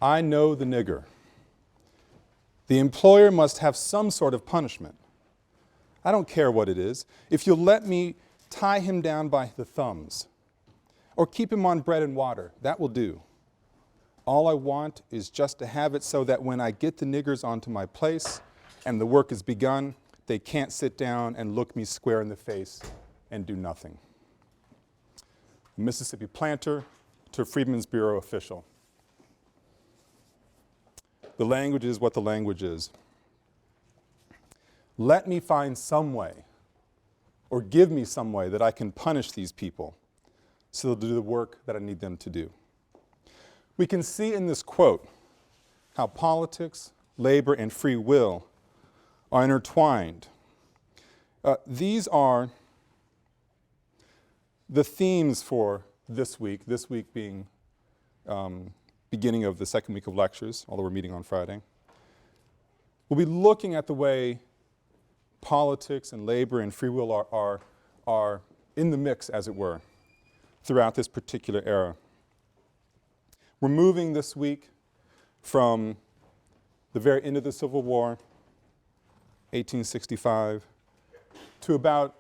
I know the nigger. The employer must have some sort of punishment. I don't care what it is. If you'll let me tie him down by the thumbs or keep him on bread and water, that will do. All I want is just to have it so that when I get the niggers onto my place and the work is begun, they can't sit down and look me square in the face and do nothing. A Mississippi planter to a Freedmen's Bureau official. The language is what the language is. Let me find some way, or give me some way that I can punish these people so they'll do the work that I need them to do. We can see in this quote how politics, labor, and free will are intertwined. These are the themes for this week being beginning of the second week of lectures, although we're meeting on Friday. We'll be looking at the way politics and labor and free will are in the mix, as it were, throughout this particular era. We're moving this week from the very end of the Civil War, 1865, to about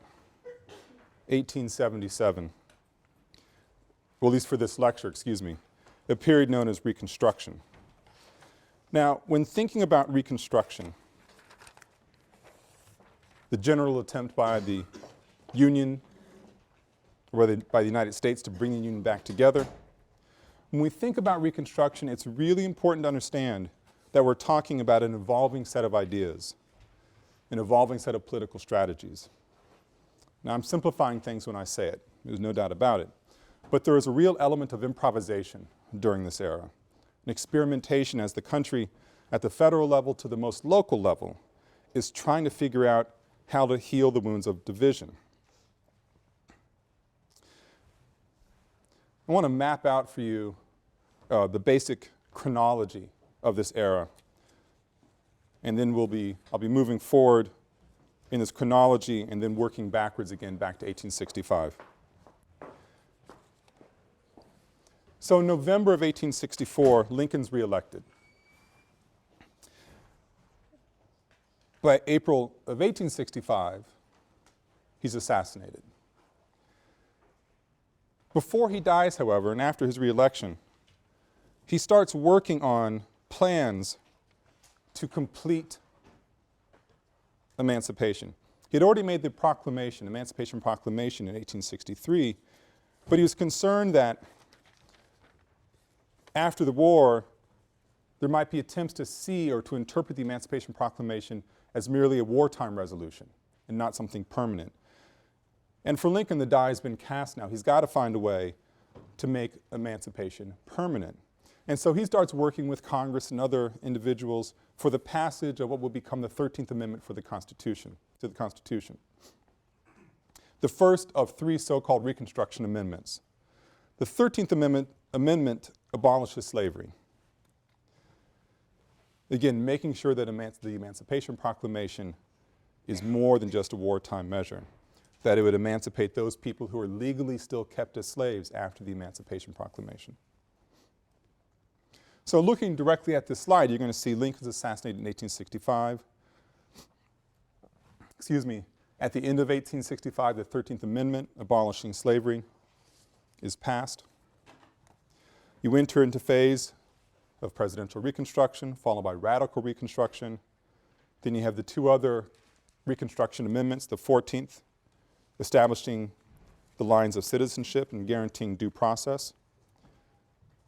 1877, well, at least for this lecture, a period known as Reconstruction. Now, when thinking about Reconstruction, the general attempt by the Union, or by the United States to bring the Union back together, when we think about Reconstruction, it's really important to understand that we're talking about an evolving set of ideas, an evolving set of political strategies. Now, I'm simplifying things when I say it. There's no doubt about it. But there is a real element of improvisation during this era, an experimentation as the country, at the federal level to the most local level, is trying to figure out how to heal the wounds of division. I want to map out for you the basic chronology of this era. And then I'll be moving forward in this chronology and then working backwards again back to 1865. So in November of 1864, Lincoln's reelected. By April of 1865, he's assassinated. Before he dies, however, and after his reelection, he starts working on plans to complete emancipation. He had already made the proclamation, Emancipation Proclamation in 1863, but he was concerned that after the war, there might be attempts to see or to interpret the Emancipation Proclamation as merely a wartime resolution and not something permanent. And for Lincoln, the die has been cast now. He's got to find a way to make emancipation permanent. And so he starts working with Congress and other individuals for the passage of what will become the 13th Amendment for the Constitution, to the Constitution. The first of three so-called Reconstruction Amendments. The 13th Amendment abolishes slavery. Again, making sure that the Emancipation Proclamation is more than just a wartime measure, that it would emancipate those people who are legally still kept as slaves after the Emancipation Proclamation. So looking directly at this slide, you're going to see Lincoln's assassinated in 1865. At the end of 1865, the 13th Amendment abolishing slavery is passed. You enter into phase of presidential Reconstruction, followed by Radical Reconstruction. Then you have the two other Reconstruction Amendments, the 14th, establishing the lines of citizenship and guaranteeing due process.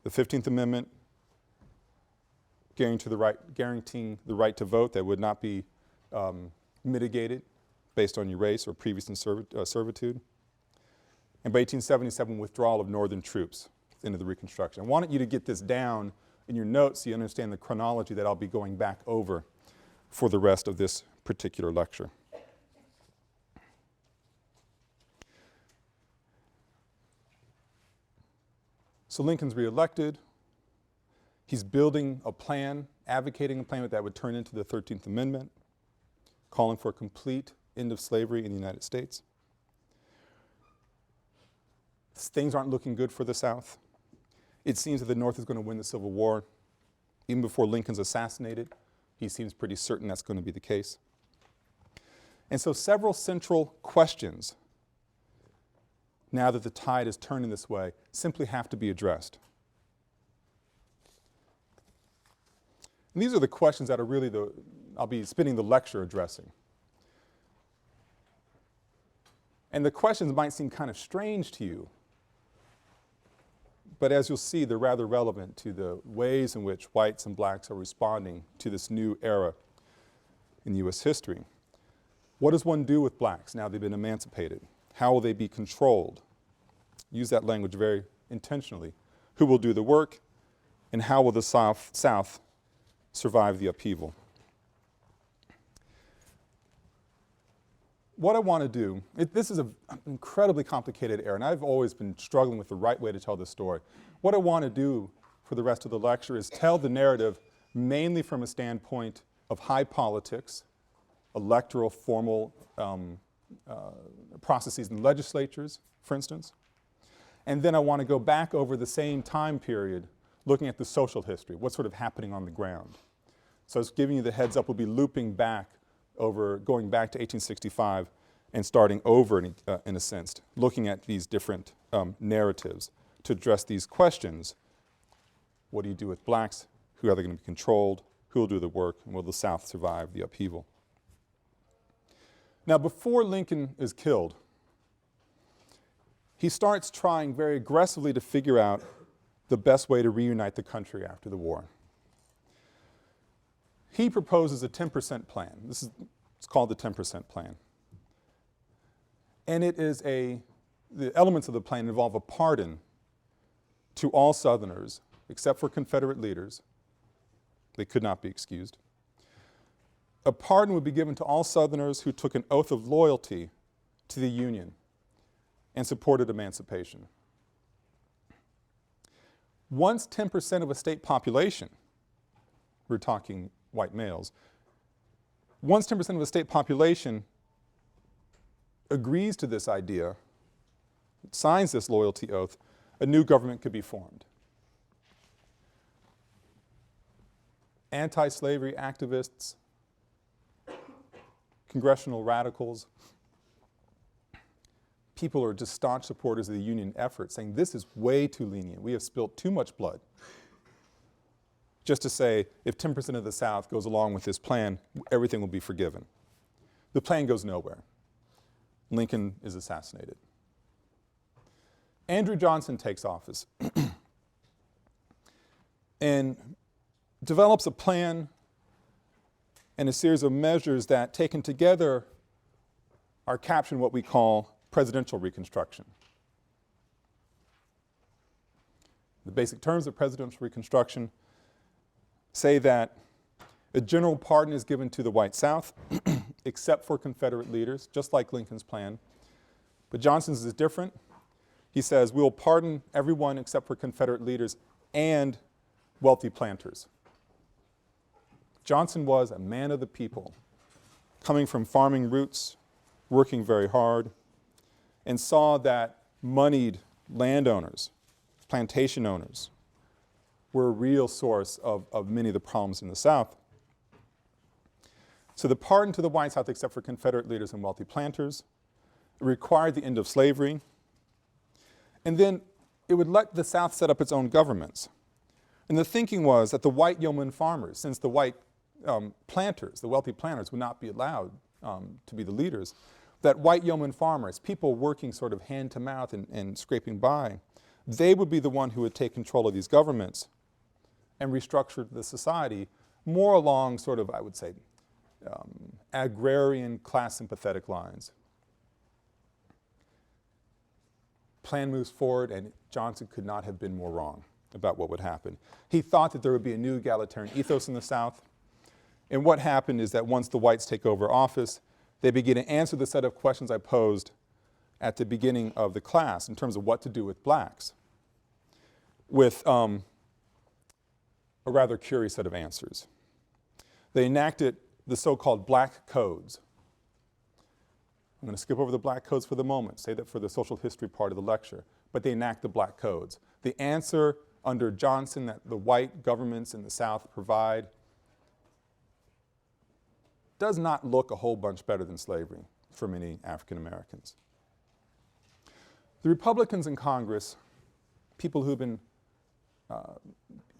The 15th Amendment, guaranteeing the right to vote that would not be mitigated based on your race or previous servitude. And by 1877, withdrawal of Northern troops into the Reconstruction. I wanted you to get this down in your notes so you understand the chronology that I'll be going back over for the rest of this particular lecture. So Lincoln's reelected. He's building a plan, advocating a plan that would turn into the 13th Amendment, calling for a complete end of slavery in the United States. Things aren't looking good for the South. It seems that the North is going to win the Civil War. Even before Lincoln's assassinated, he seems pretty certain that's going to be the case. And so several central questions, now that the tide is turning this way, simply have to be addressed. And these are the questions that are really I'll be spending the lecture addressing. And the questions might seem kind of strange to you, but as you'll see, they're rather relevant to the ways in which whites and blacks are responding to this new era in U.S. history. What does one do with blacks now they've been emancipated? How will they be controlled? Use that language very intentionally. Who will do the work, and how will the South survive the upheaval? What I want to do, this is an incredibly complicated era, and I've always been struggling with the right way to tell this story. What I want to do for the rest of the lecture is tell the narrative mainly from a standpoint of high politics, electoral, formal processes in legislatures, for instance. And then I want to go back over the same time period, looking at the social history, what's sort of happening on the ground. So I was giving you the heads up, we'll be looping back going back to 1865 and starting over in a sense, looking at these different narratives to address these questions. What do you do with blacks? Who are they going to be controlled? Who will do the work? And will the South survive the upheaval? Now, before Lincoln is killed, he starts trying very aggressively to figure out the best way to reunite the country after the war. He proposes a 10% plan. It's called the 10% plan. And the elements of the plan involve a pardon to all Southerners, except for Confederate leaders. They could not be excused. A pardon would be given to all Southerners who took an oath of loyalty to the Union and supported emancipation. Once 10% of a state population, we're talking white males, once 10% of the state population agrees to this idea, signs this loyalty oath, a new government could be formed. Anti-slavery activists, congressional radicals, people who are just staunch supporters of the Union effort, saying this is way too lenient. We have spilled too much blood. Just to say, if 10% of the South goes along with this plan, everything will be forgiven. The plan goes nowhere. Lincoln is assassinated. Andrew Johnson takes office and develops a plan and a series of measures that, taken together, are captured in what we call presidential Reconstruction. The basic terms of presidential Reconstruction say that a general pardon is given to the white South, except for Confederate leaders, just like Lincoln's plan. But Johnson's is different. He says, we will pardon everyone except for Confederate leaders and wealthy planters. Johnson was a man of the people, coming from farming roots, working very hard, and saw that moneyed landowners, plantation owners, were a real source of many of the problems in the South. So the pardon to the white South, except for Confederate leaders and wealthy planters, required the end of slavery, and then it would let the South set up its own governments. And the thinking was that the white yeoman farmers, since the white planters, the wealthy planters, would not be allowed to be the leaders, that white yeoman farmers, people working sort of hand to mouth and scraping by, they would be the one who would take control of these governments and restructure the society more along sort of, I would say, agrarian class sympathetic lines. Plan moves forward, and Johnson could not have been more wrong about what would happen. He thought that there would be a new egalitarian ethos in the South, and what happened is that once the whites take over office, they begin to answer the set of questions I posed at the beginning of the class in terms of what to do with blacks, with a rather curious set of answers. They enacted the so-called black codes. I'm going to skip over the black codes for the moment, say that for the social history part of the lecture, but they enact the black codes. The answer under Johnson that the white governments in the South provide does not look a whole bunch better than slavery for many African Americans. The Republicans in Congress, people who've been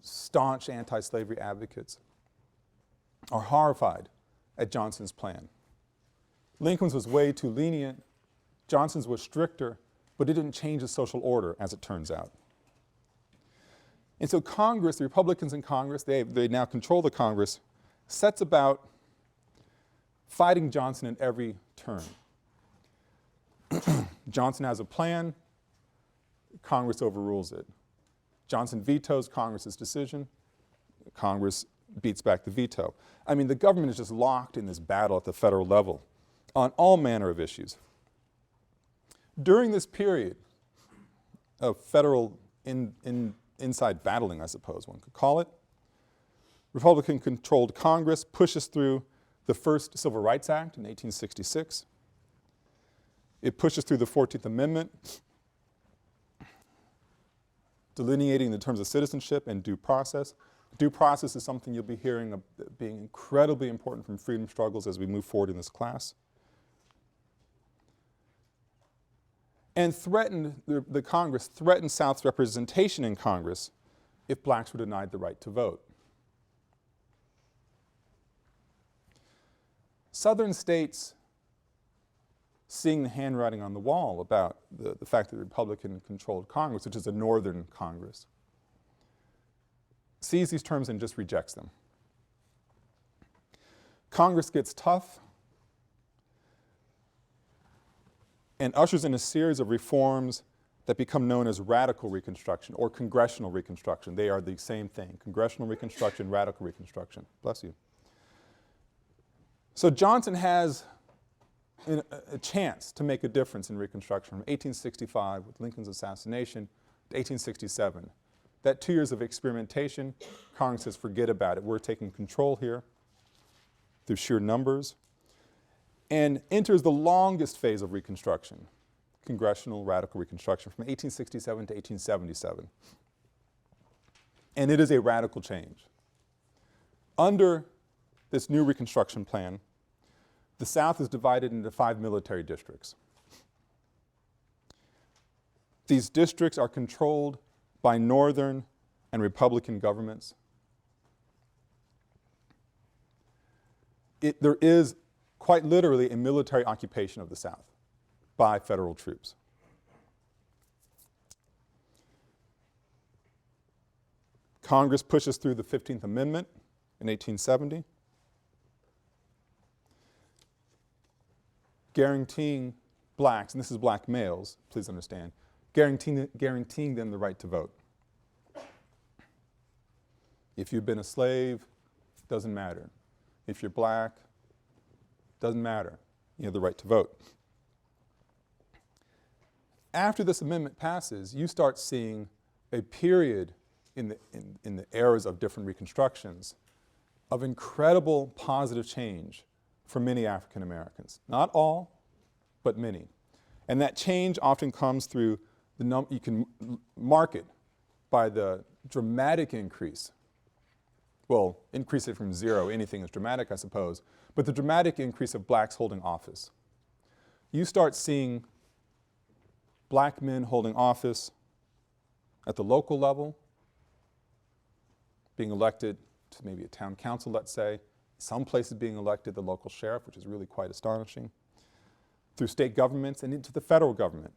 staunch anti-slavery advocates, are horrified at Johnson's plan. Lincoln's was way too lenient. Johnson's was stricter, but it didn't change the social order, as it turns out. And so Congress, the Republicans in Congress, they now control the Congress, sets about fighting Johnson at every turn. Johnson has a plan, Congress overrules it. Johnson vetoes Congress's decision, Congress beats back the veto. I mean, the government is just locked in this battle at the federal level on all manner of issues. During this period of federal inside battling, I suppose one could call it, Republican-controlled Congress pushes through the first Civil Rights Act in 1866. It pushes through the 14th Amendment, delineating the terms of citizenship and due process. Due process is something you'll be hearing of being incredibly important from freedom struggles as we move forward in this class. And the Congress threatened South's representation in Congress if blacks were denied the right to vote. Southern states, seeing the handwriting on the wall about the fact that the Republican-controlled Congress, which is a northern Congress, sees these terms and just rejects them. Congress gets tough and ushers in a series of reforms that become known as Radical Reconstruction or Congressional Reconstruction. They are the same thing, Congressional Reconstruction, Radical Reconstruction. Bless you. So Johnson has a chance to make a difference in Reconstruction from 1865 with Lincoln's assassination to 1867. That 2 years of experimentation, Congress says forget about it. We're taking control here through sheer numbers, and enters the longest phase of Reconstruction, Congressional Radical Reconstruction, from 1867 to 1877. And it is a radical change. Under this new Reconstruction plan, the South is divided into 5 military districts. These districts are controlled by Northern and Republican governments. There is quite literally a military occupation of the South by federal troops. Congress pushes through the 15th Amendment in 1870, guaranteeing blacks, and this is black males, please understand, guaranteeing them the right to vote. If you've been a slave, doesn't matter. If you're black, doesn't matter. You have the right to vote. After this amendment passes, you start seeing a period in the eras of different reconstructions of incredible positive change for many African Americans. Not all, but many. And that change often comes through you can mark it by the dramatic increase. Well, increase it from zero, anything is dramatic, I suppose, but the dramatic increase of blacks holding office. You start seeing black men holding office at the local level, being elected to maybe a town council, let's say, some places being elected the local sheriff, which is really quite astonishing, through state governments and into the federal government,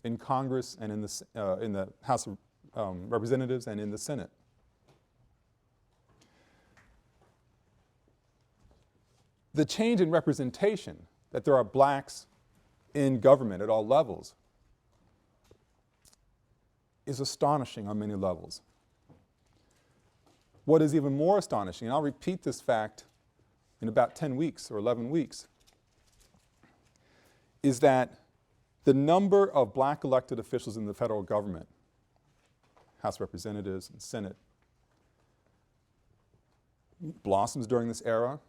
in Congress and in the House of Representatives and in the Senate. The change in representation, that there are blacks in government at all levels, is astonishing on many levels. What is even more astonishing, and I'll repeat this fact in about 10 weeks or 11 weeks, is that the number of black elected officials in the federal government, House of Representatives and Senate, blossoms during this era.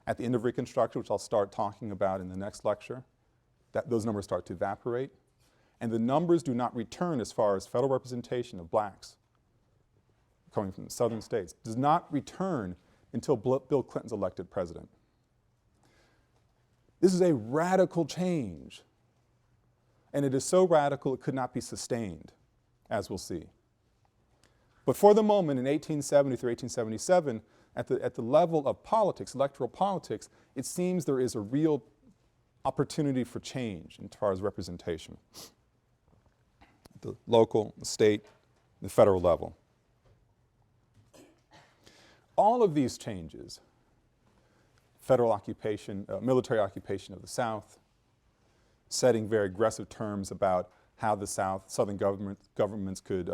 At the end of Reconstruction, which I'll start talking about in the next lecture, those numbers start to evaporate. And the numbers do not return as far as federal representation of blacks coming from the southern states, does not return until Bill Clinton's elected president. This is a radical change. And it is so radical it could not be sustained, as we'll see. But for the moment, in 1870 through 1877, at the level of politics, electoral politics, it seems there is a real opportunity for change as far as representation. At the local, the state, the federal level. All of these changes, federal occupation, military occupation of the South, setting very aggressive terms about how the Southern governments could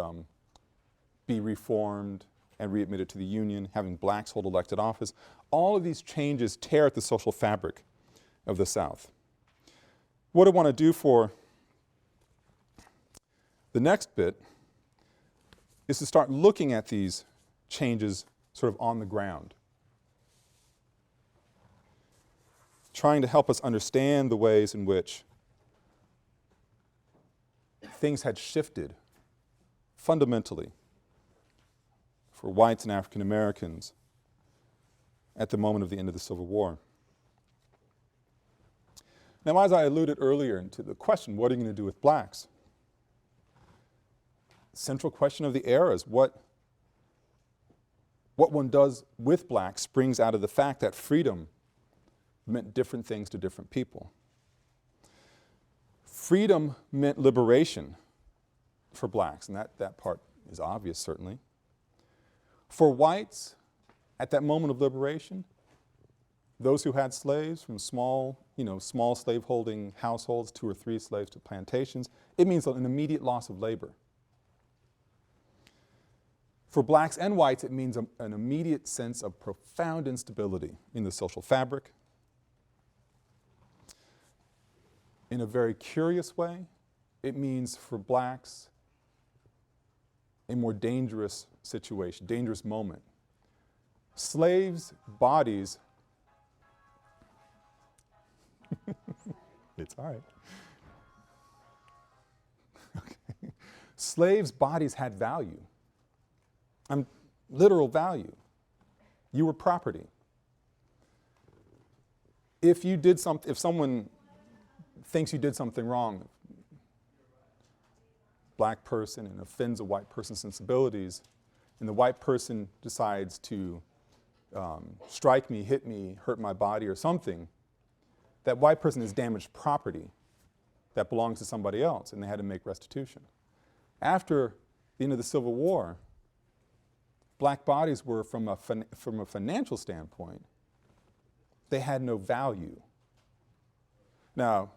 be reformed and readmitted to the Union, having blacks hold elected office. All of these changes tear at the social fabric of the South. What I want to do for the next bit is to start looking at these changes sort of on the ground, trying to help us understand the ways in which things had shifted fundamentally for whites and African Americans at the moment of the end of the Civil War. Now, as I alluded earlier to the question, what are you going to do with blacks? Central question of the era is what one does with blacks springs out of the fact that freedom meant different things to different people. Freedom meant liberation for blacks, and that part is obvious, certainly. For whites, at that moment of liberation, those who had slaves from small slaveholding households, 2 or 3 slaves to plantations, it means an immediate loss of labor. For blacks and whites, it means an immediate sense of profound instability in the social fabric. In a very curious way, it means for blacks a more dangerous situation, dangerous moment. Slaves' bodies, it's all right. Okay. Slaves' bodies had value. Literal value. You were property. If someone thinks you did something wrong, black person, and offends a white person's sensibilities, and the white person decides to strike me, hit me, hurt my body or something, that white person has damaged property that belongs to somebody else, and they had to make restitution. After the end of the Civil War, black bodies were, from a financial standpoint, they had no value. Now,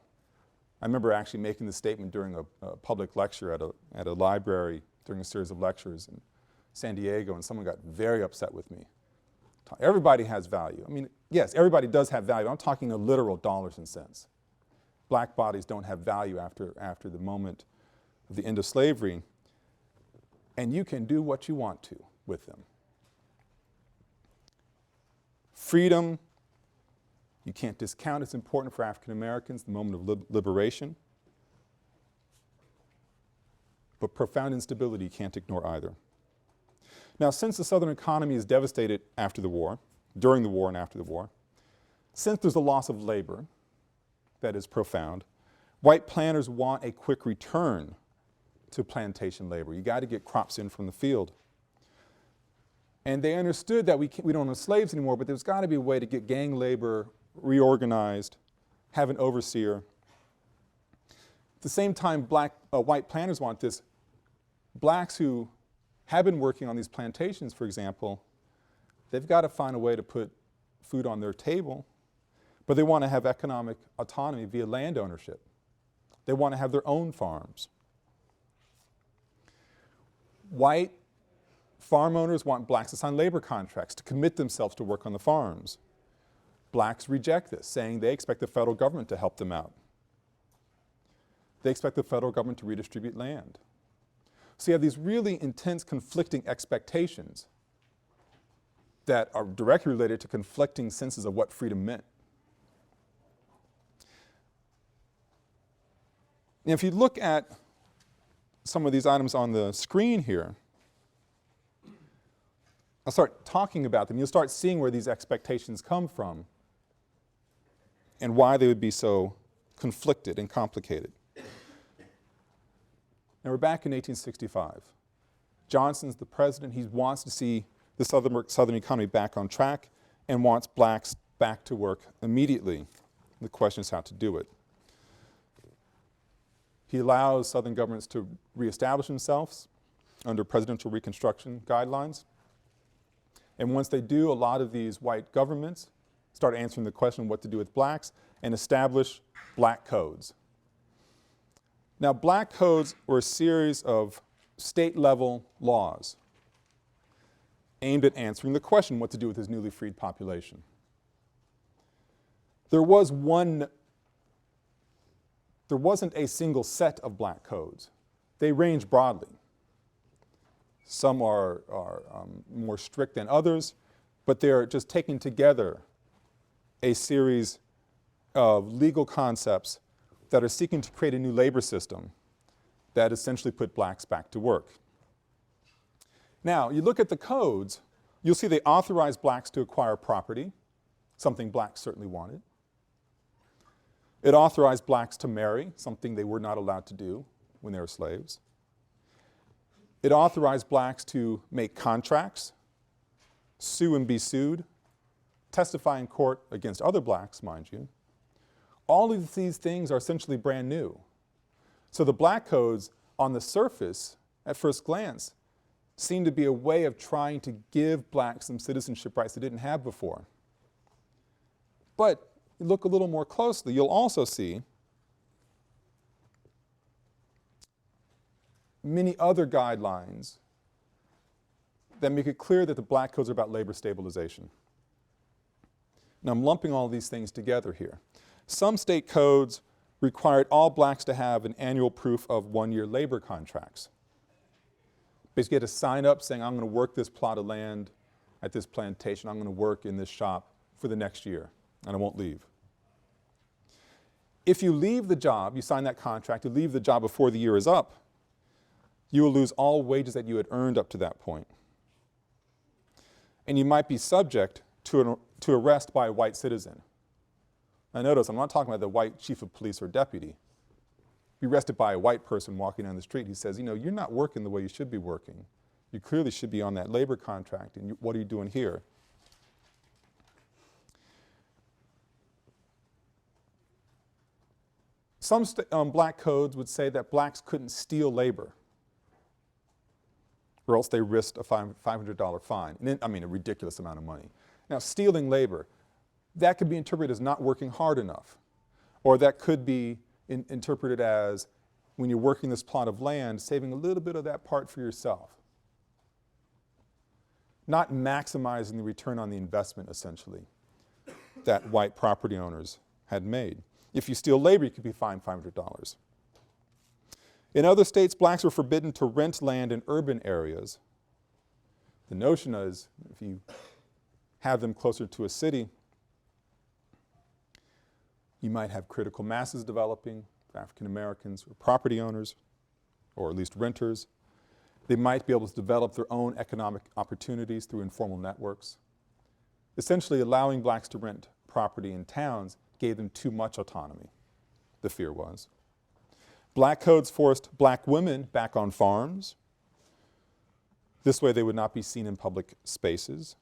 I remember actually making the statement during a public lecture at a library during a series of lectures in San Diego, and someone got very upset with me. Everybody has value. I mean, yes, everybody does have value. I'm talking a literal dollars and cents. Black bodies don't have value after the moment of the end of slavery, and you can do what you want to with them. Freedom, you can't discount. It's important for African Americans, the moment of liberation. But profound instability you can't ignore either. Now, since the Southern economy is devastated after the war, during the war and after the war, since there's a loss of labor that is profound, white planters want a quick return to plantation labor. You got to get crops in from the field. And they understood that we don't have slaves anymore, but there's got to be a way to get gang labor reorganized, have an overseer. At the same time, white planters want this. Blacks who have been working on these plantations, for example, they've got to find a way to put food on their table, but they want to have economic autonomy via land ownership. They want to have their own farms. White farm owners want blacks to sign labor contracts to commit themselves to work on the farms. Blacks reject this, saying they expect the federal government to help them out. They expect the federal government to redistribute land. So you have these really intense conflicting expectations that are directly related to conflicting senses of what freedom meant. And if you look at some of these items on the screen here, I'll start talking about them. You'll start seeing where these expectations come from and why they would be so conflicted and complicated. Now we're back in 1865. Johnson's the president. He wants to see the Southern economy back on track and wants blacks back to work immediately. The question is how to do it. He allows Southern governments to reestablish themselves under presidential Reconstruction guidelines. And once they do, a lot of these white governments start answering the question of what to do with blacks and establish black codes. Now, black codes were a series of state-level laws aimed at answering the question what to do with this newly freed population. There wasn't a single set of black codes. They range broadly. Some are more strict than others, but they're just taking together a series of legal concepts that are seeking to create a new labor system that essentially put blacks back to work. Now, you look at the codes, you'll see they authorize blacks to acquire property, something blacks certainly wanted. It authorized blacks to marry, something they were not allowed to do when they were slaves. It authorized blacks to make contracts, sue and be sued, testify in court against other blacks, mind you. All of these things are essentially brand new. So the black codes, on the surface, at first glance, seem to be a way of trying to give blacks some citizenship rights they didn't have before. But you look a little more closely, you'll also see many other guidelines that make it clear that the black codes are about labor stabilization. Now I'm lumping all these things together here. Some state codes required all blacks to have an annual proof of one-year labor contracts. Basically, you had to sign up saying, I'm going to work this plot of land at this plantation, I'm going to work in this shop for the next year, and I won't leave. If you leave the job, you sign that contract, you leave the job before the year is up, you will lose all wages that you had earned up to that point. And you might be subject to arrest by a white citizen. Now notice, I'm not talking about the white chief of police or deputy. Be arrested by a white person walking down the street. He says, you know, you're not working the way you should be working. You clearly should be on that labor contract, and what are you doing here? Some black codes would say that blacks couldn't steal labor, or else they risked a $500 fine. And then, I mean, a ridiculous amount of money. Now, stealing labor, that could be interpreted as not working hard enough, or that could be interpreted as, when you're working this plot of land, saving a little bit of that part for yourself. Not maximizing the return on the investment, essentially, that white property owners had made. If you steal labor, you could be fined $500. In other states, blacks were forbidden to rent land in urban areas. The notion is, if you have them closer to a city, you might have critical masses developing, African Americans or property owners, or at least renters. They might be able to develop their own economic opportunities through informal networks. Essentially, allowing blacks to rent property in towns gave them too much autonomy, the fear was. Black codes forced black women back on farms. This way they would not be seen in public spaces.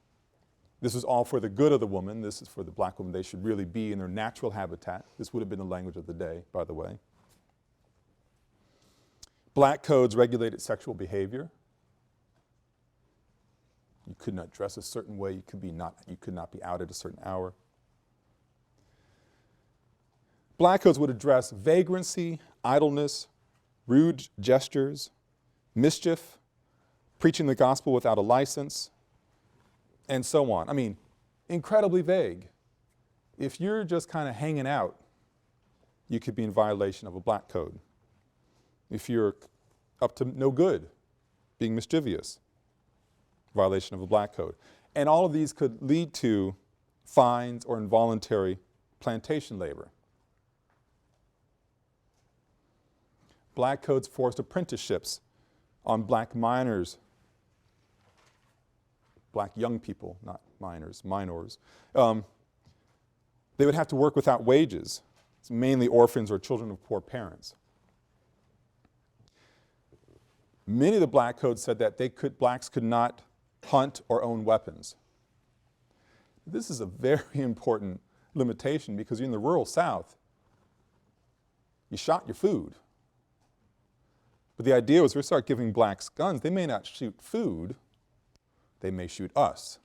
This was all for the good of the woman. This is for the black woman. They should really be in their natural habitat. This would have been the language of the day, by the way. Black codes regulated sexual behavior. You could not dress a certain way. You could not be out at a certain hour. Black codes would address vagrancy, idleness, rude gestures, mischief, preaching the gospel without a license, and so on. I mean, incredibly vague. If you're just kind of hanging out, you could be in violation of a black code. If you're up to no good, being mischievous, violation of a black code. And all of these could lead to fines or involuntary plantation labor. Black codes forced apprenticeships on black minors, black young people, not minors, minors. They would have to work without wages. It's mainly orphans or children of poor parents. Many of the black codes said that blacks could not hunt or own weapons. This is a very important limitation because you're in the rural South. You shot your food. But the idea was we start giving blacks guns, they may not shoot food, they may shoot us.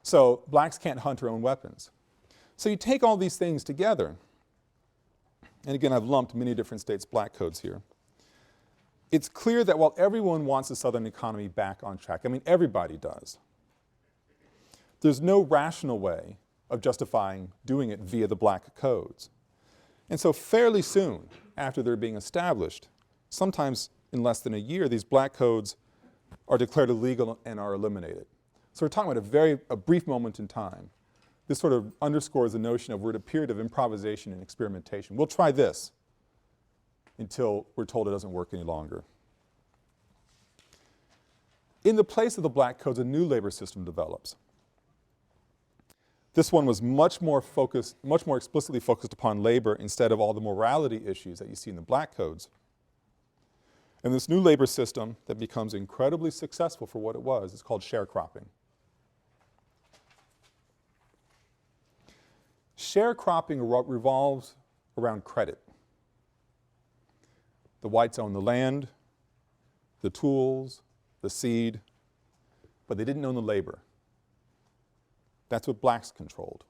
So blacks can't hunt or own weapons. So you take all these things together, and again I've lumped many different states' black codes here. It's clear that while everyone wants the Southern economy back on track, I mean everybody does, there's no rational way of justifying doing it via the black codes. And so fairly soon after they're being established, sometimes in less than a year, these black codes are declared illegal and are eliminated. So we're talking about a brief moment in time. This sort of underscores the notion of we're at a period of improvisation and experimentation. We'll try this until we're told it doesn't work any longer. In the place of the black codes, a new labor system develops. This one was much more explicitly focused upon labor instead of all the morality issues that you see in the black codes. And this new labor system that becomes incredibly successful for what it was is called sharecropping. Sharecropping revolves around credit. The whites own the land, the tools, the seed, but they didn't own the labor. That's what blacks controlled.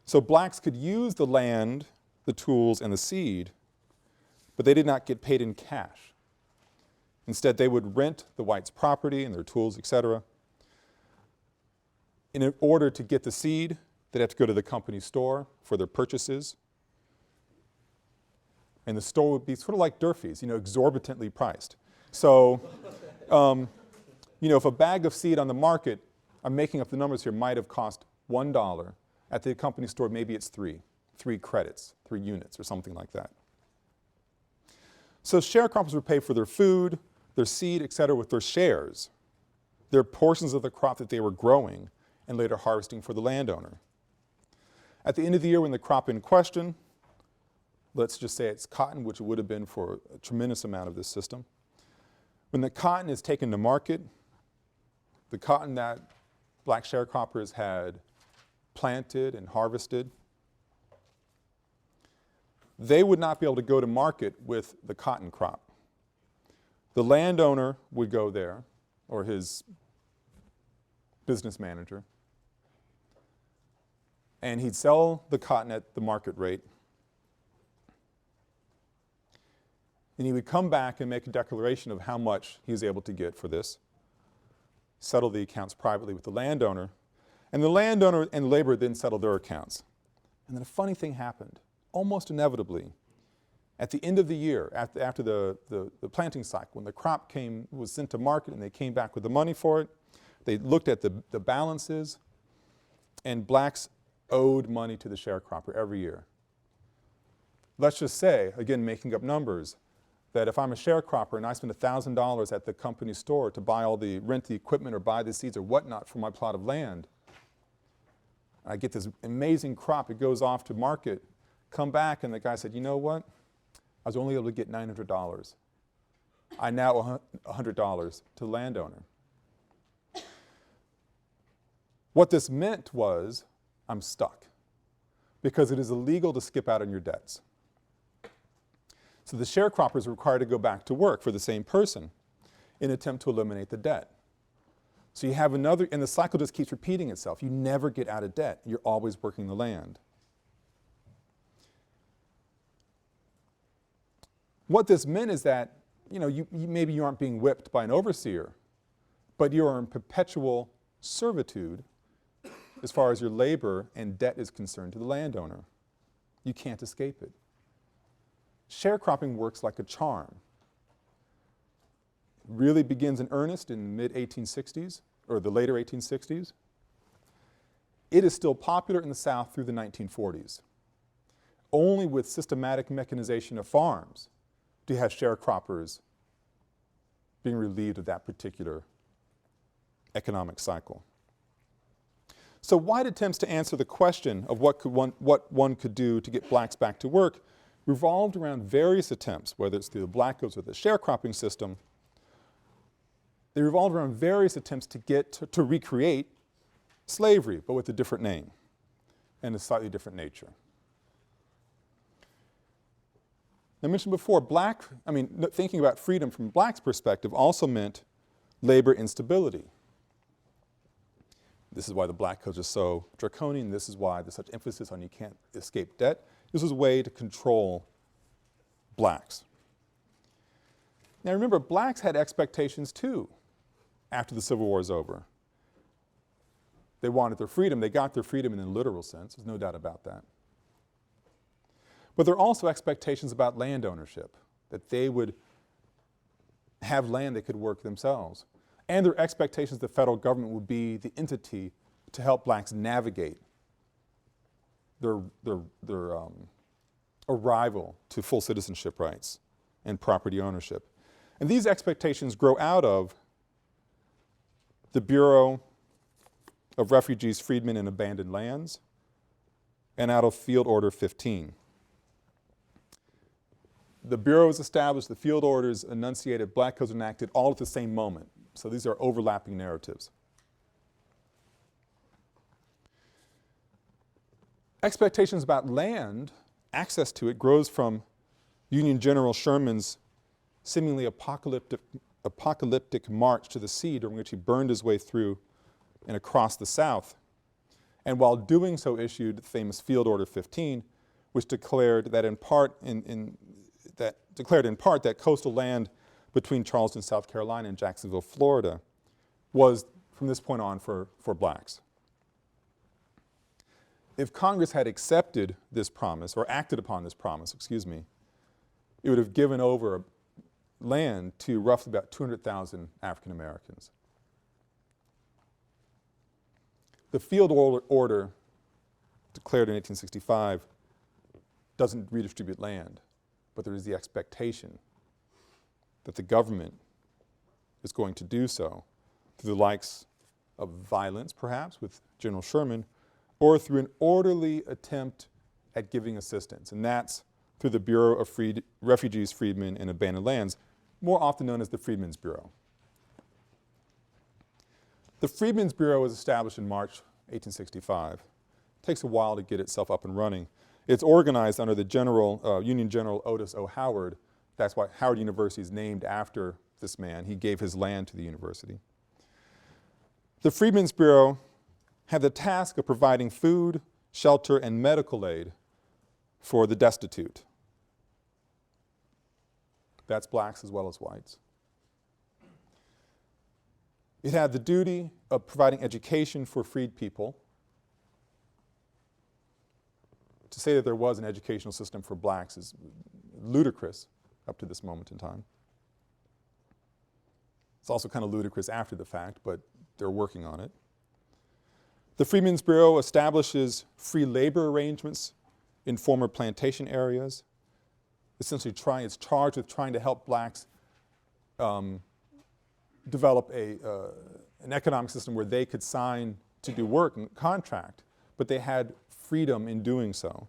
So blacks could use the land, the tools, and the seed, but they did not get paid in cash. Instead, they would rent the whites' property and their tools, etc. In order to get the seed, they'd have to go to the company store for their purchases. And the store would be sort of like Durfee's, exorbitantly priced. So, if a bag of seed on the market, I'm making up the numbers here, might have cost $1. At the company store, maybe it's 3 credits, 3 units or something like that. So sharecroppers were paid for their food, their seed, etc. with their shares, their portions of the crop that they were growing and later harvesting for the landowner. At the end of the year when the crop in question, let's just say it's cotton, which it would have been for a tremendous amount of this system. When the cotton is taken to market, the cotton that black sharecroppers had planted and harvested, they would not be able to go to market with the cotton crop. The landowner would go there, or his business manager, and he'd sell the cotton at the market rate. And he would come back and make a declaration of how much he was able to get for this, settle the accounts privately with the landowner, and the landowner and the laborer then settled their accounts. And then a funny thing happened. Almost inevitably, at the end of the year, after the planting cycle, when the crop was sent to market and they came back with the money for it, they looked at the balances, and blacks owed money to the sharecropper every year. Let's just say, again making up numbers, that if I'm a sharecropper and I spend $1,000 at the company store to rent the equipment or buy the seeds or whatnot for my plot of land, I get this amazing crop, it goes off to market, come back, and the guy said, you know what? I was only able to get $900. I now owe $100 to the landowner. What this meant was, I'm stuck, because it is illegal to skip out on your debts. So the sharecroppers were required to go back to work for the same person in an attempt to eliminate the debt. So you have another, and the cycle just keeps repeating itself. You never get out of debt. You're always working the land. What this meant is that, maybe you aren't being whipped by an overseer, but you are in perpetual servitude as far as your labor and debt is concerned to the landowner. You can't escape it. Sharecropping works like a charm. It really begins in earnest in the mid-1860s, or the later 1860s. It is still popular in the South through the 1940s. only with systematic mechanization of farms do you have sharecroppers being relieved of that particular economic cycle. So white attempts to answer the question of what one could do to get blacks back to work revolved around various attempts, whether it's through the black codes or the sharecropping system. They revolved around various attempts to recreate slavery, but with a different name and a slightly different nature. I mentioned before, thinking about freedom from blacks' perspective also meant labor instability. This is why the black codes are so draconian. This is why there's such emphasis on you can't escape debt. This was a way to control blacks. Now remember, blacks had expectations too after the Civil War is over. They wanted their freedom. They got their freedom in a literal sense. There's no doubt about that. But there are also expectations about land ownership, that they would have land they could work themselves. And there are expectations the federal government would be the entity to help blacks navigate their arrival to full citizenship rights and property ownership. And these expectations grow out of the Bureau of Refugees, Freedmen, and Abandoned Lands, and out of Field Order 15. The Bureau was established, the field orders enunciated, black codes enacted all at the same moment. So these are overlapping narratives. Expectations about land, access to it, grows from Union General Sherman's seemingly apocalyptic march to the sea, during which he burned his way through and across the South, and while doing so issued the famous Field Order 15, which declared that in part that coastal land between Charleston, South Carolina and Jacksonville, Florida was from this point on for blacks. If Congress had accepted this promise, or acted upon this promise, it would have given over land to roughly about 200,000 African Americans. The Field Order declared in 1865 doesn't redistribute land, but there is the expectation that the government is going to do so through the likes of violence, perhaps, with General Sherman, or through an orderly attempt at giving assistance, and that's through the Bureau of Refugees, Freedmen, and Abandoned Lands, more often known as the Freedmen's Bureau. The Freedmen's Bureau was established in March 1865. It takes a while to get itself up and running. It's organized under the Union General Otis O. Howard. That's why Howard University is named after this man. He gave his land to the university. The Freedmen's Bureau had the task of providing food, shelter, and medical aid for the destitute. That's blacks as well as whites. It had the duty of providing education for freed people. To say that there was an educational system for blacks is ludicrous up to this moment in time. It's also kind of ludicrous after the fact, but they're working on it. The Freedmen's Bureau establishes free labor arrangements in former plantation areas. Essentially it's charged with trying to help blacks develop an economic system where they could sign to do work and contract, but they had freedom in doing so.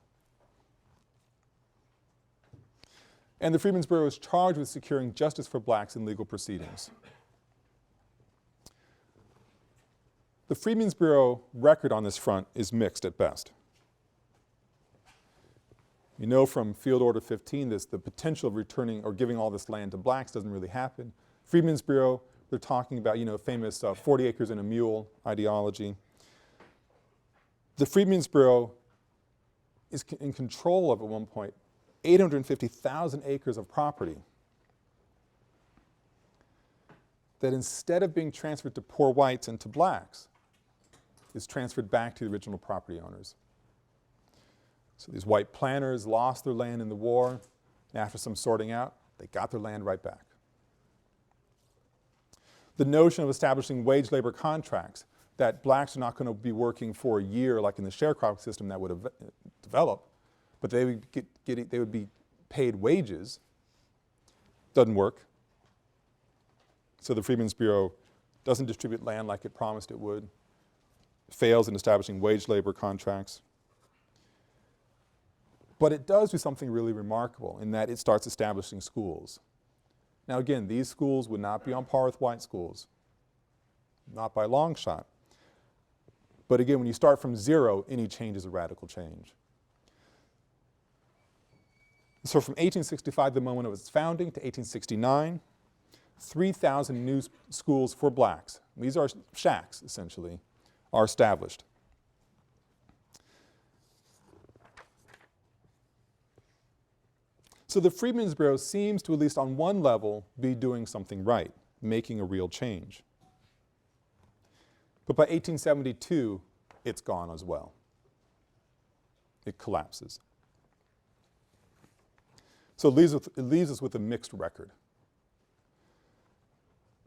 And the Freedmen's Bureau is charged with securing justice for blacks in legal proceedings. The Freedmen's Bureau record on this front is mixed at best. You know from Field Order 15 the potential of returning or giving all this land to blacks doesn't really happen. Freedmen's Bureau, they're talking about, famous 40 acres and a mule ideology. The Freedmen's Bureau is in control of, at one point, 850,000 acres of property that instead of being transferred to poor whites and to blacks, is transferred back to the original property owners. So these white planters lost their land in the war, and after some sorting out, they got their land right back. The notion of establishing wage labor contracts, that blacks are not going to be working for a year like in the sharecropping system that would have developed, but they would be paid wages. Doesn't work. So the Freedmen's Bureau doesn't distribute land like it promised it would, fails in establishing wage labor contracts. But it does do something really remarkable in that it starts establishing schools. Now again, these schools would not be on par with white schools, not by a long shot. But again, when you start from zero, any change is a radical change. So from 1865, the moment of its founding, to 1869, 3,000 new schools for blacks, these are shacks essentially, are established. So the Freedmen's Bureau seems to, at least on one level, be doing something right, making a real change. But by 1872, it's gone as well. It collapses. So it leaves us with a mixed record.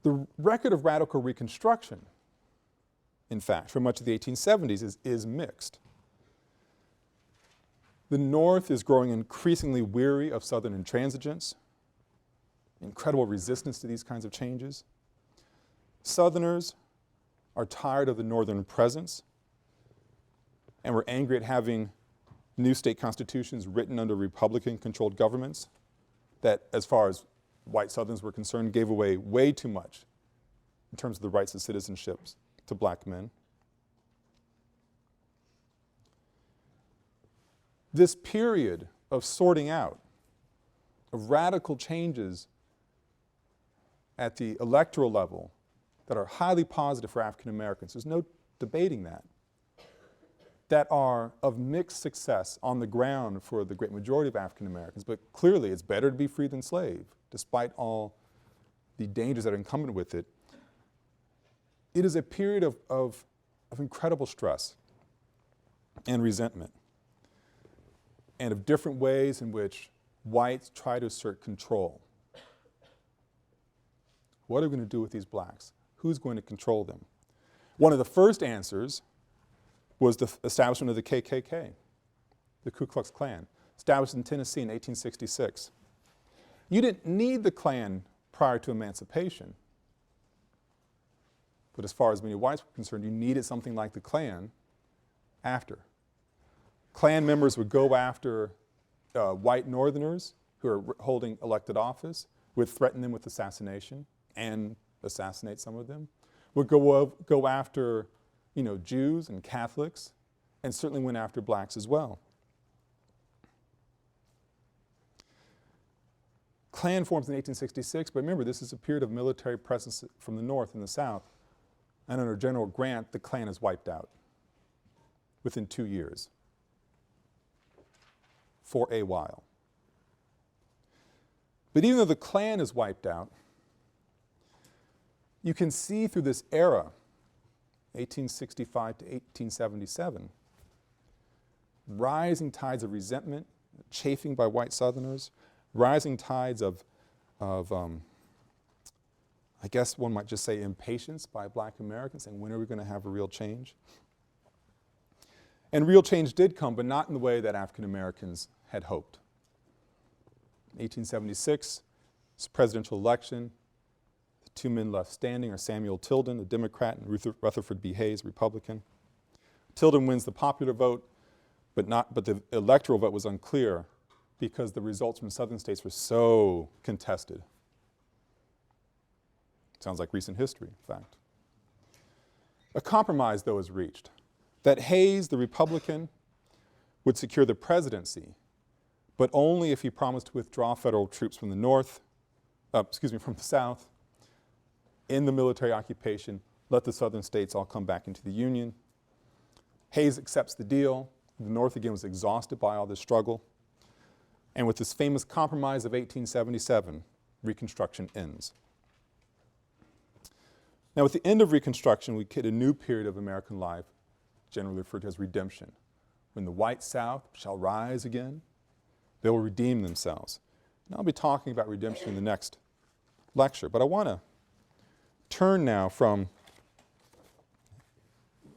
The record of radical Reconstruction, in fact, for much of the 1870s is mixed. The North is growing increasingly weary of Southern intransigence, incredible resistance to these kinds of changes. Southerners are tired of the Northern presence, and we're angry at having new state constitutions written under Republican-controlled governments that, as far as white Southerners were concerned, gave away way too much in terms of the rights of citizenship to black men. This period of sorting out, of radical changes at the electoral level that are highly positive for African Americans, there's no debating that are of mixed success on the ground for the great majority of African Americans, but clearly it's better to be free than slave, despite all the dangers that are incumbent with it. It is a period of incredible stress and resentment, and of different ways in which whites try to assert control. What are we going to do with these blacks? Who's going to control them? One of the first answers was the establishment of the KKK, the Ku Klux Klan, established in Tennessee in 1866. You didn't need the Klan prior to emancipation, but as far as many whites were concerned, you needed something like the Klan after. Klan members would go after white Northerners who are holding elected office, would threaten them with assassination and assassinate some of them, would go after Jews and Catholics, and certainly went after blacks as well. Klan forms in 1866, but remember, this is a period of military presence from the North and the South, and under General Grant, the Klan is wiped out within 2 years. For a while. But even though the Klan is wiped out, you can see through this era, 1865 to 1877, rising tides of resentment, chafing by white Southerners, rising tides of I guess one might just say impatience by black Americans, saying, when are we going to have a real change? And real change did come, but not in the way that African Americans had hoped. 1876, it's a presidential election. The two men left standing are Samuel Tilden, a Democrat, and Rutherford B. Hayes, a Republican. Tilden wins the popular vote, but the electoral vote was unclear because the results from southern states were so contested. Sounds like recent history, in fact. A compromise, though, is reached. That Hayes, the Republican, would secure the presidency, but only if he promised to withdraw federal troops from the North, from the South, in the military occupation, let the southern states all come back into the Union. Hayes accepts the deal. The North again was exhausted by all this struggle. And with this famous compromise of 1877, Reconstruction ends. Now, with the end of Reconstruction, we hit a new period of American life, generally referred to as redemption. When the white South shall rise again, they will redeem themselves. And I'll be talking about redemption in the next lecture, but I want to turn now from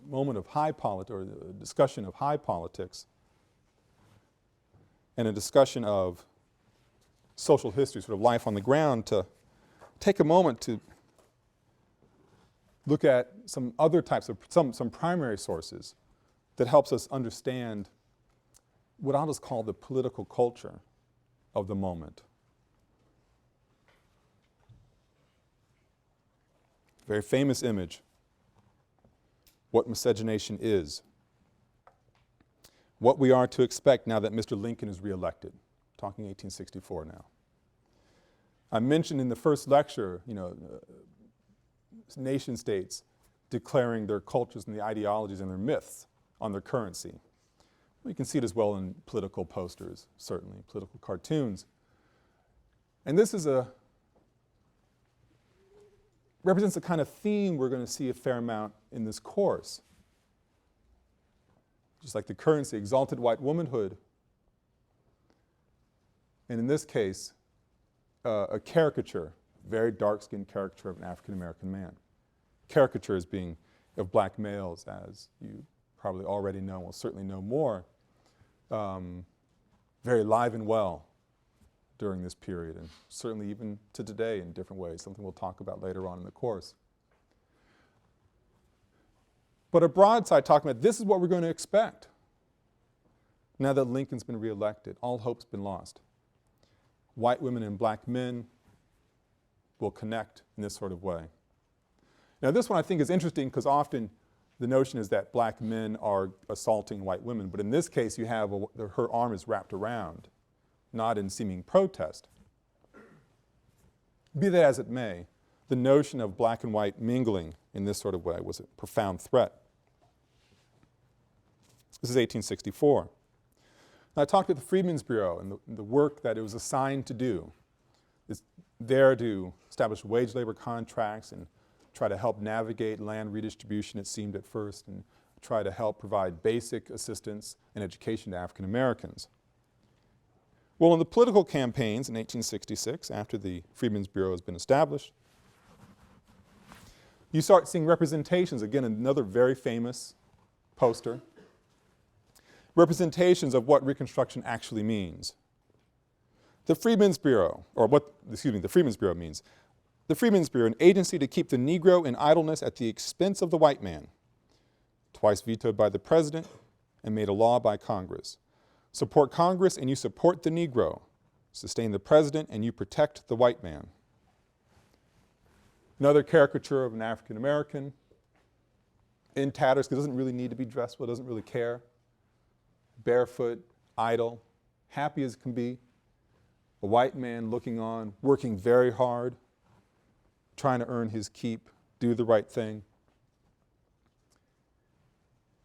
a moment of high politics, or the discussion of high politics, and a discussion of social history, sort of life on the ground, to take a moment to look at some other types of, some primary sources that helps us understand what I'll just call the political culture of the moment. Very famous image, what miscegenation is, what we are to expect now that Mr. Lincoln is reelected, talking 1864 now. I mentioned in the first lecture, nation states declaring their cultures and the ideologies and their myths on their currency. You can see it as well in political posters, certainly, political cartoons. And this is represents a kind of theme we're going to see a fair amount in this course. Just like the currency, exalted white womanhood. And in this case, a caricature, very dark-skinned caricature of an African-American man. Caricature as being of black males, as you probably already know, will certainly know more, very alive and well during this period, and certainly even to today in different ways, something we'll talk about later on in the course. But a broadside talking about this is what we're going to expect now that Lincoln's been reelected. All hope's been lost. White women and black men will connect in this sort of way. Now this one I think is interesting because often the notion is that black men are assaulting white women, but in this case you have her arm is wrapped around, not in seeming protest. Be that as it may, the notion of black and white mingling in this sort of way was a profound threat. This is 1864. Now I talked about the Freedmen's Bureau and the work that it was assigned to do. It's there to establish wage labor contracts and try to help navigate land redistribution, it seemed at first, and try to help provide basic assistance and education to African Americans. Well, in the political campaigns in 1866, after the Freedmen's Bureau has been established, you start seeing representations, again another very famous poster, representations of what Reconstruction actually means. The Freedmen's Bureau, or the Freedmen's Bureau means, the Freedmen's Bureau, an agency to keep the Negro in idleness at the expense of the white man, twice vetoed by the President and made a law by Congress. Support Congress and you support the Negro. Sustain the President and you protect the white man. Another caricature of an African American in tatters, because doesn't really need to be dressed well, doesn't really care. Barefoot, idle, happy as can be. A white man looking on, working very hard, trying to earn his keep, do the right thing.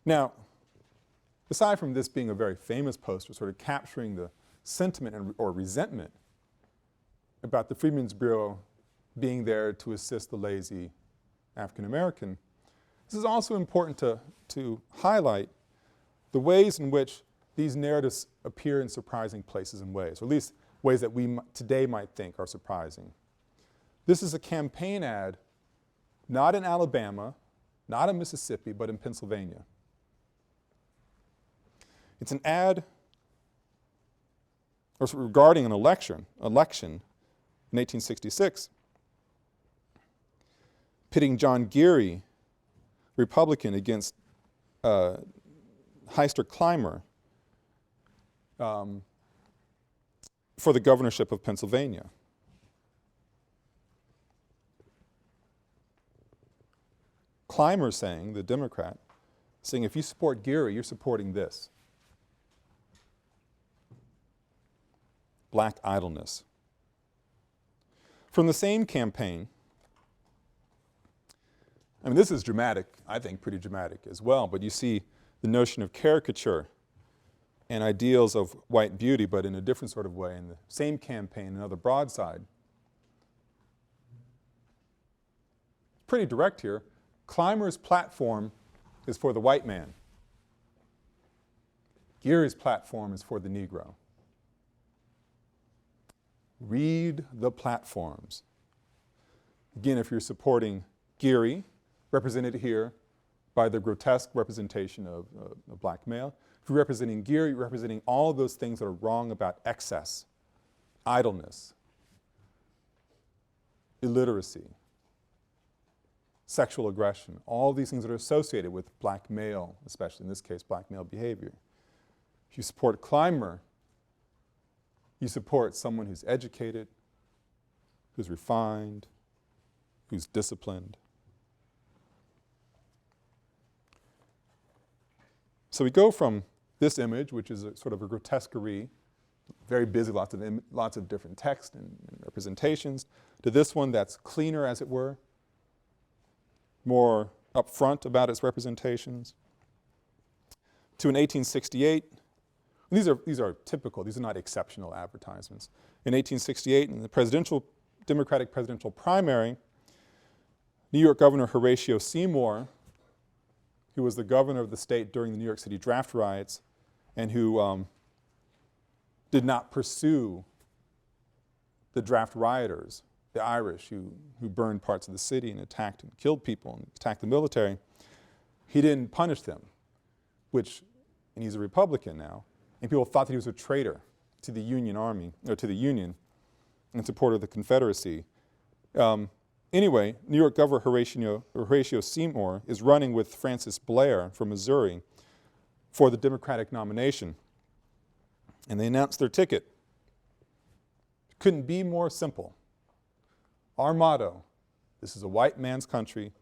Now, aside from this being a very famous poster, sort of capturing the sentiment or resentment about the Freedmen's Bureau being there to assist the lazy African American, this is also important to highlight the ways in which these narratives appear in surprising places and ways, or at least ways that we today might think are surprising. This is a campaign ad, not in Alabama, not in Mississippi, but in Pennsylvania. It's an ad regarding an election in 1866, pitting John Geary, Republican, against Heister Clymer for the governorship of Pennsylvania. Clymer saying, the Democrat, saying if you support Geary, you're supporting this. Black idleness. From the same campaign, I mean this is dramatic, I think pretty dramatic as well, but you see the notion of caricature and ideals of white beauty, but in a different sort of way in the same campaign, another broadside. Pretty direct here. Clymer's platform is for the white man. Geary's platform is for the Negro. Read the platforms. Again, if you're supporting Geary, represented here by the grotesque representation of a black male, If you're representing gear, you're representing all of those things that are wrong about excess, idleness, illiteracy, sexual aggression, all these things that are associated with black male, especially in this case, black male behavior. If you support a climber, you support someone who's educated, who's refined, who's disciplined. So we go from this image, which is a sort of a grotesquerie, very busy, lots of different text and representations, to this one that's cleaner, as it were, more upfront about its representations, to an 1868. These are typical, these are not exceptional advertisements. In 1868, in the Democratic presidential primary, New York Governor Horatio Seymour, who was the governor of the state during the New York City draft riots and who did not pursue the draft rioters, the Irish who burned parts of the city and attacked and killed people and attacked the military, he didn't punish them, and he's a Republican now, and people thought that he was a traitor to the Union Army, or to the Union, in support of the Confederacy. Anyway, New York Governor Horatio Seymour is running with Francis Blair from Missouri for the Democratic nomination. And they announced their ticket. Couldn't be more simple. Our motto, this is a white man's country,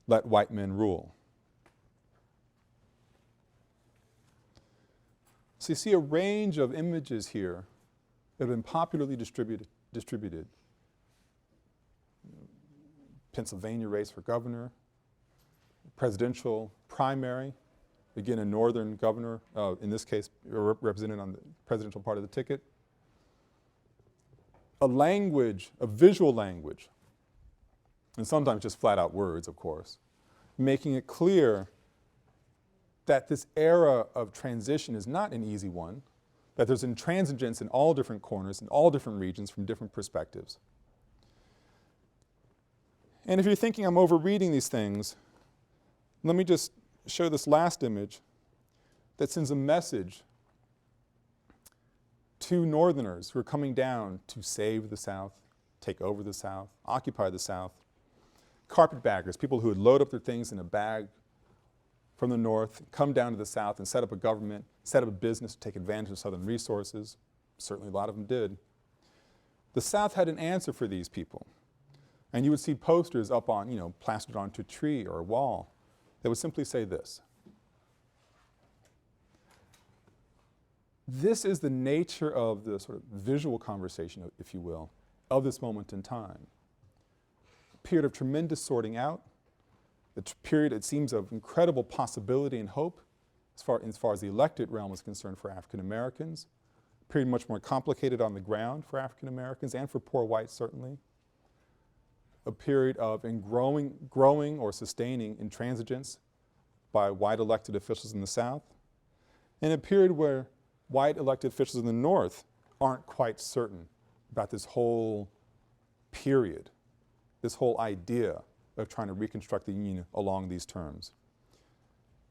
let white men rule. So you see a range of images here that have been popularly distributed. Pennsylvania race for governor, presidential primary, again a northern governor, in this case represented on the presidential part of the ticket. A language, a visual language, and sometimes just flat out words, of course, making it clear that this era of transition is not an easy one, that there's intransigence in all different corners, in all different regions from different perspectives. And if you're thinking I'm overreading these things, let me just show this last image that sends a message to Northerners who are coming down to save the South, take over the South, occupy the South. Carpetbaggers, people who would load up their things in a bag from the North, come down to the South and set up a government, set up a business to take advantage of Southern resources. Certainly a lot of them did. The South had an answer for these people. And you would see posters up on, plastered onto a tree or a wall that would simply say this. This is the nature of the sort of visual conversation, if you will, of this moment in time. A period of tremendous sorting out, a period, it seems, of incredible possibility and hope as far as the elected realm is concerned for African Americans, a period much more complicated on the ground for African Americans and for poor whites, certainly. A period of growing or sustaining intransigence by white elected officials in the South, and a period where white elected officials in the North aren't quite certain about this whole period, this whole idea of trying to reconstruct the Union along these terms.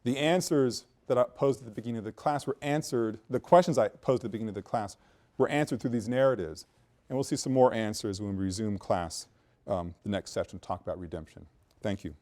The answers that I posed at the beginning of the class were answered, the questions I posed at the beginning of the class were answered through these narratives, and we'll see some more answers when we resume class the next session to talk about redemption. Thank you.